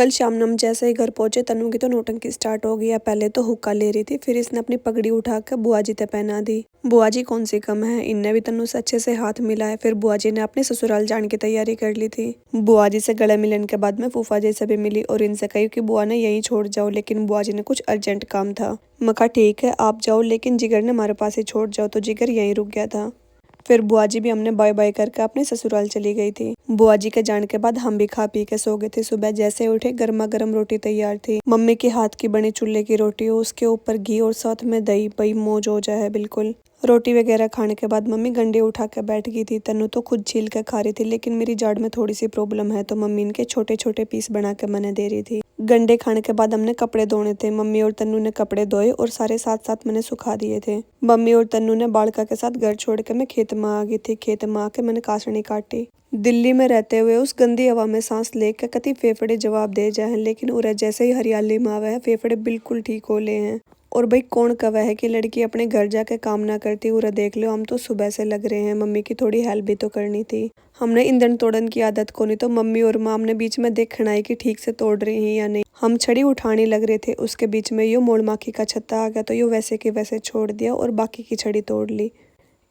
कल शाम हम जैसे ही घर पहुंचे तन्नू की तो नौटंकी स्टार्ट हो गई। पहले तो हुक्का ले रही थी, फिर इसने अपनी पगड़ी उठाकर बुआ जी ते पहना दी। बुआ जी कौन सी कम है, इनने भी तन्नू से अच्छे से हाथ मिलाए। फिर बुआ जी ने अपने ससुराल जाने की तैयारी कर ली थी। बुआ जी से गले मिलने के बाद में फूफा जी से भी मिली और इनसे कही कि बुआ ने यहीं छोड़ जाओ, लेकिन बुआ जी ने कुछ अर्जेंट काम था। मखा ठीक है आप जाओ, लेकिन जिगर ने हमारे पास ही छोड़ जाओ, तो जिगर यहीं रुक गया था। फिर बुआ जी भी हमने बाय बाय करके अपने ससुराल चली गई थी। बुआ जी के जाने के बाद हम भी खा पी के सो गए थे। सुबह जैसे उठे गर्मा गर्म रोटी तैयार थी। मम्मी के हाथ की बनी चूल्हे की रोटी हो, उसके ऊपर घी और साथ में दही, पई मौज हो जाए बिल्कुल। रोटी वगैरह खाने के बाद मम्मी गंडे उठा के बैठ गई थी। तन्नू तो खुद छील के खा रही थी, लेकिन मेरी जाड़ में थोड़ी सी प्रॉब्लम है तो मम्मी इनके छोटे छोटे पीस बना के मैंने दे रही थी। गंडे खाने के बाद हमने कपड़े धोने थे। मम्मी और तन्नू ने कपड़े धोए और सारे साथ साथ मैंने सुखा दिए थे। मम्मी और तन्नू ने बालका के साथ घर छोड़ के मैं खेत में आ गई थी। खेत में आके मैंने कासनी काटी। दिल्ली में रहते हुए उस गंदी हवा में सांस लेकर कति फेफड़े जवाब दे जाए, लेकिन उरे जैसे ही हरियाली में आवे है फेफड़े बिल्कुल ठीक हो ले हैं। और भाई कौन कवा है कि लड़की अपने घर जाके काम ना करती। उरा देख लो, हम तो सुबह से लग रहे हैं। मम्मी की थोड़ी हेल्प भी तो करनी थी। हमने ईंधन तोड़न की आदत को नहीं, तो मम्मी और माँ ने बीच में देखना है कि ठीक से तोड़ रही हैं या नहीं। हम छड़ी उठाने लग रहे थे, उसके बीच में यो मोड़ माखी का छत्ता आ गया, तो यो वैसे के वैसे छोड़ दिया और बाकी की छड़ी तोड़ ली।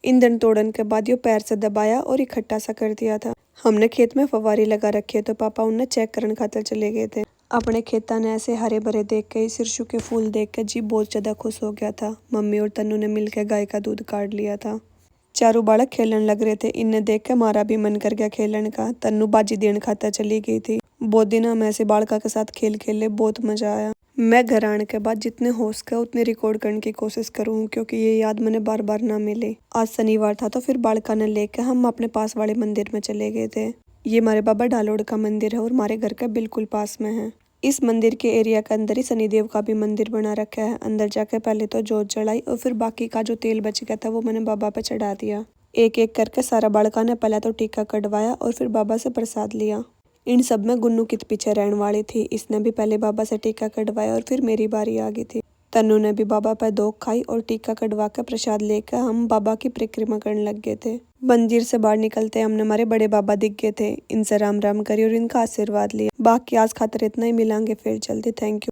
ईंधन तोड़न के बाद यो पैर से दबाया और इकट्ठा सा कर दिया था। हमने खेत में फवारी लगा रखी है, तो पापा उन्हें चेक करने खातर चले गए थे। अपने खेता ने ऐसे हरे भरे देख के, सिरसों के फूल देख के जी बहुत ज्यादा खुश हो गया था। मम्मी और तन्नू ने मिलकर गाय का दूध काट लिया था। चारों बालक खेलने लग रहे थे। इन्हें देख के हमारा भी मन कर गया खेलने का। तन्नू बाजी देने खातर चली गई थी। बहुत दिन हम ऐसे बालका के साथ खेल खेले, बहुत मजा आया। मैं घर आने के बाद जितने हो सके उतने रिकॉर्ड करने की कोशिश करूँ, क्योंकि ये याद मैंने बार बार ना मिले। आज शनिवार था, तो फिर बालका ने लेकर हम अपने पास वाले मंदिर में चले गए थे। ये हमारे बाबा ढालोड़ का मंदिर है और हमारे घर के बिल्कुल पास में है। इस मंदिर के एरिया के अंदर ही शनिदेव का भी मंदिर बना रखा है। अंदर जाके पहले तो जोत जलाई और फिर बाकी का जो तेल बच गया था वो मैंने बाबा पे चढ़ा दिया। एक एक करके सारा बालका ने पहले तो टीका कटवाया और फिर बाबा से प्रसाद लिया। इन सब में गुन्नू कित पीछे रहने वाली थी। इसने भी पहले बाबा से टीका कटवाया और फिर मेरी बारी आ गई थी। तन्नू ने भी बाबा पर दोख खाई और टीका कटवा कर प्रसाद लेकर हम बाबा की परिक्रमा करने लग गए थे। मंदिर से बाहर निकलते हमने हमारे बड़े बाबा दिख गए थे। इनसे राम राम करी और इनका आशीर्वाद लिया। बाकी आज खातर इतना ही, मिलांगे फिर जल्दी। Thank you.